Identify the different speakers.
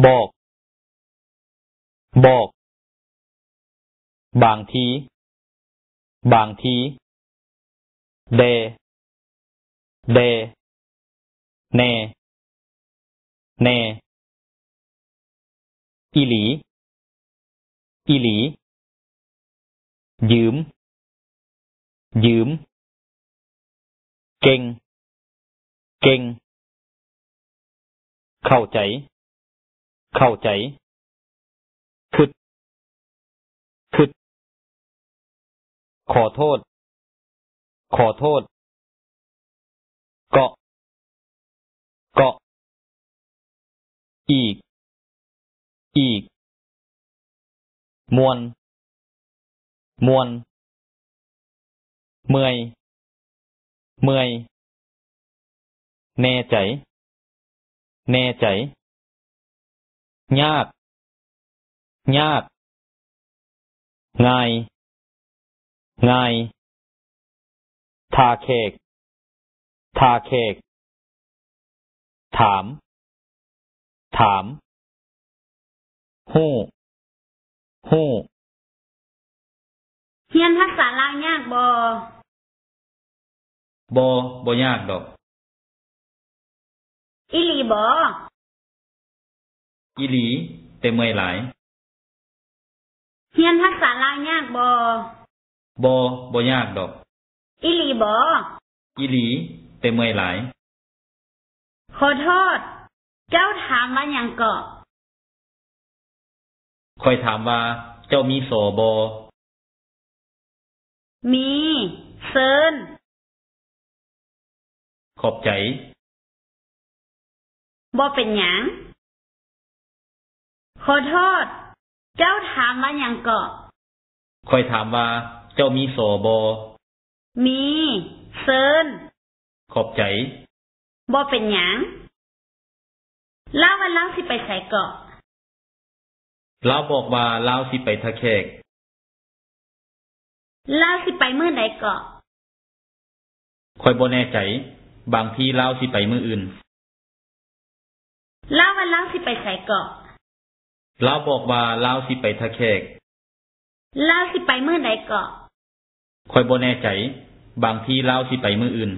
Speaker 1: บอกบอกบางทีบางทีเดเดแน่แน่อีหลีอีหลียืมยืมเก่งเก่งเข้าใจเข้าใจคิดคิดขอโทษขอโทษเกาะเกาะอีกอีกมวนมวนเมื่อยเมื่อยแน่ใจแน่ใจยากยากง่ายง่ายทาแขกทาแขกถามถามฮู้ฮู้
Speaker 2: เรียนภาษาลาวยากบ่
Speaker 1: บ่ยากดอก
Speaker 2: อีหลีบ่
Speaker 1: อีหลีแต่เมื่อยหลาย
Speaker 2: เรียนภาษาลาวยาก
Speaker 1: บ่ยากดอก
Speaker 2: อีหลีบ่
Speaker 1: อีหลีแต่เมื่อยหลาย
Speaker 2: ขอโทษเจ้าถามว่าหยังเกาะ
Speaker 1: ค่อยถามว่าเจ้ามีโสบ่
Speaker 2: มีเซิน
Speaker 1: ขอบใจ
Speaker 2: บ่เป็นหยังขอโทษเจ้าถามว่าหยังเกาะ
Speaker 1: ค่อยถามว่าเจ้ามีโสบ่
Speaker 2: มีเซิน
Speaker 1: ขอบใจ
Speaker 2: บ่เป็นหยังลาวว่าลาวสิไปไสเกาะ
Speaker 1: ลาวบอกว่าลาวสิไปทะแขก
Speaker 2: ลาวสิไปมื้อใดเกาะ
Speaker 1: ค่อยบ่แน่ใจบางทีลาวสิไปมื้ออื่น
Speaker 2: ลาวว่าลาวสิไปไสเกาะ
Speaker 1: ลาวบอกว่าลาวสิไปทะแขก
Speaker 2: ลาวสิไปมื้อใดเกาะ
Speaker 1: ค่อยบ่แน่ใจบางทีลาวสิไปมื้ออื่น